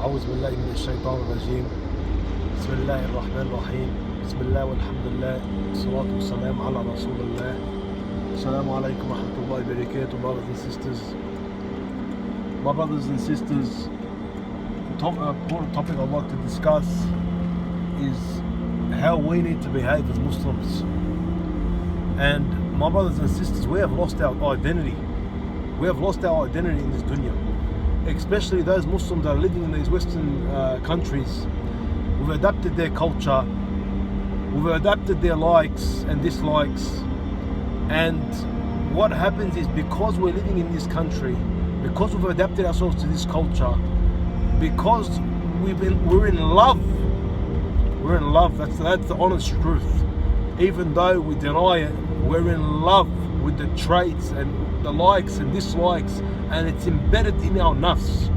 أعوذ بالله من الشيطان الرجيم. بسم الله الرحمن الرحيم. بسم الله والحمد لله والصلاة والسلام على رسول الله. Assalamu alaikum wa rahmatullahi wa barakatuh, brothers and sisters. My brothers and sisters, the important topic I'd like to discuss is how we need to behave as Muslims. And my brothers and sisters, we have lost our identity. We have lost our identity in this dunya. Especially those Muslims that are living in these Western countries. We've adapted their culture. We've adapted their likes and dislikes. And what happens is, because we're living in this country, because we've adapted ourselves to this culture, because we're in love. We're in love. That's the honest truth. Even though we deny it, we're in love with the traits and the likes and dislikes, and it's embedded in our nafs.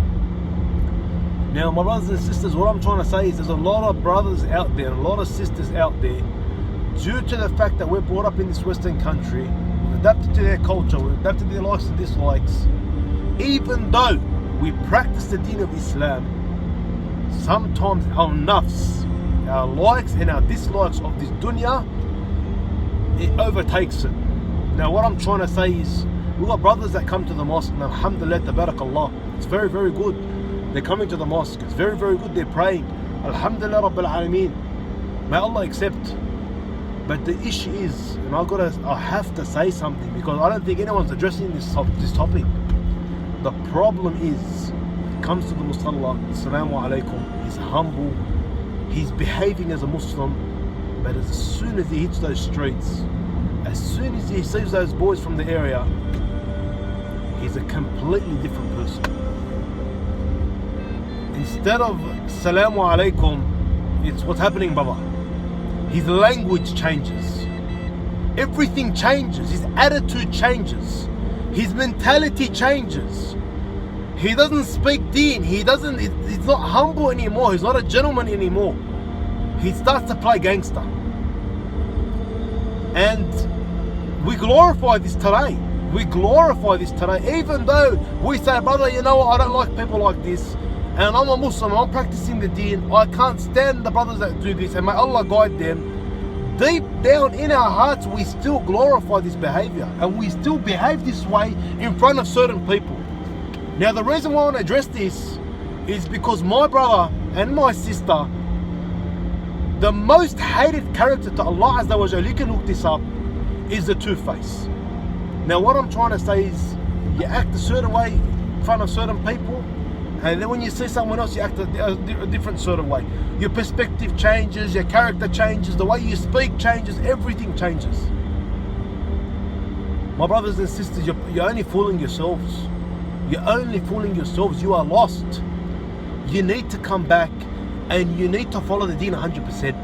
Now, my brothers and sisters, what I'm trying to say is there's a lot of brothers out there, a lot of sisters out there, due to the fact that we're brought up in this Western country, we've adapted to their culture, we've adapted to their likes and dislikes. Even though we practice the deen of Islam, sometimes our nafs, our likes and our dislikes of this dunya, it overtakes it. Now, what I'm trying to say is, we've got brothers that come to the mosque, and alhamdulillah, tabarakallah, it's very, very good. They're coming to the mosque, it's very, very good. They're praying, alhamdulillah rabbil alameen, may Allah accept. But the issue is, and I have to say something, because I don't think anyone's addressing this topic. The problem is, comes to the Musalla, assalamu alaikum, he's humble, he's behaving as a Muslim, but as soon as he hits those streets, as soon as he sees those boys from the area, he's a completely different person. Instead of Salamu Alaikum, it's what's happening, Baba. His language changes. Everything changes. His attitude changes. His mentality changes. He doesn't speak deen. He's not humble anymore. He's not a gentleman anymore. He starts to play gangster. And we glorify this today. We glorify this today. Even though we say, brother, you know what, I don't like people like this, and I'm a Muslim, I'm practicing the deen, I can't stand the brothers that do this, and may Allah guide them. Deep down in our hearts, we still glorify this behavior, and we still behave this way in front of certain people. Now, the reason why I want to address this is because my brother and my sister, the most hated character to Allah Azza wa Jalla, you can look this up, is the two-face. Now, what I'm trying to say is, you act a certain way in front of certain people, and then when you see someone else, you act a different sort of way. Your perspective changes, your character changes, the way you speak changes, everything changes. My brothers and sisters, you're only fooling yourselves. You're only fooling yourselves. You are lost. You need to come back, and you need to follow the deen 100%.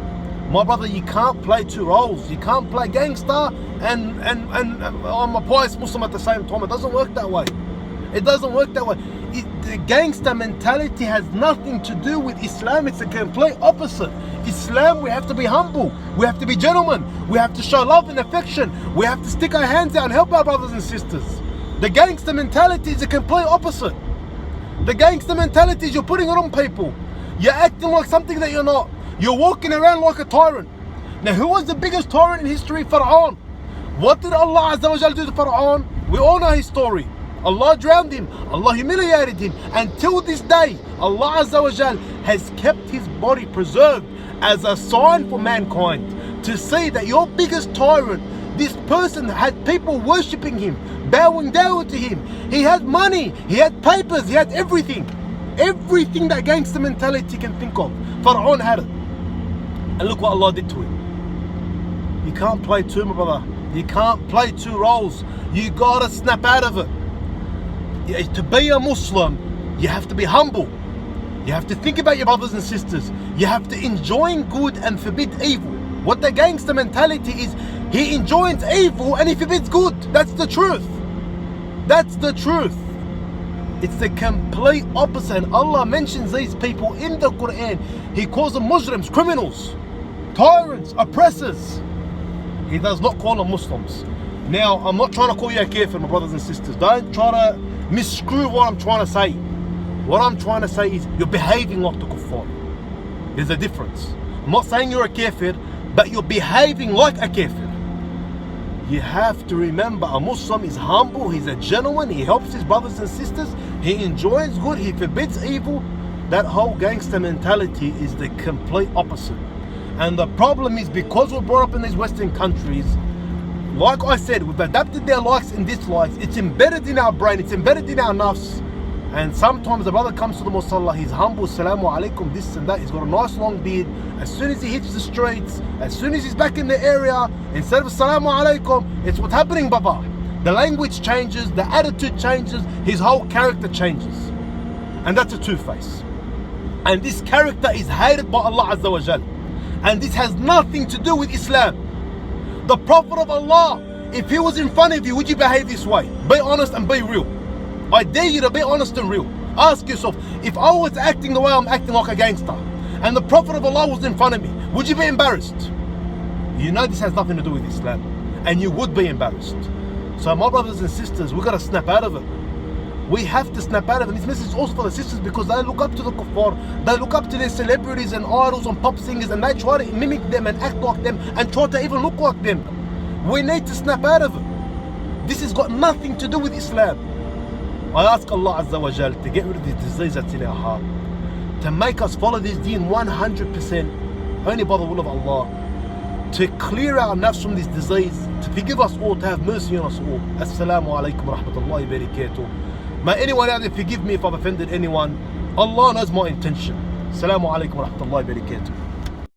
My brother, you can't play two roles. You can't play gangster and I'm a pious Muslim at the same time. It doesn't work that way. It doesn't work that way. The gangster mentality has nothing to do with Islam. It's the complete opposite. Islam, we have to be humble. We have to be gentlemen. We have to show love and affection. We have to stick our hands out and help our brothers and sisters. The gangster mentality is the complete opposite. The gangster mentality is you're putting it on people. You're acting like something that you're not. You're walking around like a tyrant. Now, who was the biggest tyrant in history? Pharaoh. What did Allah Azza wa Jalla do to Pharaoh? We all know his story. Allah drowned him. Allah humiliated him. Until this day, Allah Azza wa Jalla has kept his body preserved as a sign for mankind to see that your biggest tyrant, this person had people worshipping him, bowing down to him. He had money, he had papers, he had everything. Everything that gangster mentality can think of, Pharaoh had it. And look what Allah did to him. You can't play two, my brother. You can't play two roles. You gotta snap out of it. To be a Muslim, you have to be humble. You have to think about your brothers and sisters. You have to enjoy good and forbid evil. What the gangster mentality is, he enjoys evil and he forbids good. That's the truth. That's the truth. It's the complete opposite. And Allah mentions these people in the Quran. He calls them Muslims, criminals, tyrants, oppressors. He does not call them Muslims. Now, I'm not trying to call you a kafir, my brothers and sisters. Don't try to misconstrue what I'm trying to say. What I'm trying to say is you're behaving like the kuffar. There's a difference. I'm not saying you're a kafir, but you're behaving like a kafir. You have to remember, a Muslim is humble, he's a gentleman, he helps his brothers and sisters, he enjoys good, he forbids evil. That whole gangster mentality is the complete opposite. And the problem is, because we're brought up in these Western countries, like I said, we've adapted their likes and dislikes. It's embedded in our brain, it's embedded in our nafs. And sometimes the brother comes to the musalla, he's humble, salamu alaikum, this and that, he's got a nice long beard. As soon as he hits the streets, as soon as he's back in the area, instead of salamu alaikum, it's what's happening, Baba. The language changes, the attitude changes, his whole character changes. And that's a two-face. And this character is hated by Allah Azza wa Jal. And this has nothing to do with Islam. The Prophet of Allah, if he was in front of you, would you behave this way? Be honest and be real. I dare you to be honest and real. Ask yourself, if I was acting the way I'm acting, like a gangster, and the Prophet of Allah was in front of me, would you be embarrassed? You know this has nothing to do with Islam, and you would be embarrassed. So my brothers and sisters, we've got to snap out of it. We have to snap out of it. And this message is also for the sisters, because they look up to the kuffar, they look up to their celebrities and idols and pop singers, and they try to mimic them and act like them and try to even look like them. We need to snap out of it. This has got nothing to do with Islam. I ask Allah Azza wa Jal to get rid of this disease that's in our heart, to make us follow this deen 100%, only by the will of Allah, to clear our nafs from this disease, to forgive us all, to have mercy on us all. Assalamu alaikum wa rahmatullahi wa barakatuh. May anyone out there forgive me if I've offended anyone. Allah knows my intention. Assalamu alaikum wa rahmatullahi wa barakatuh.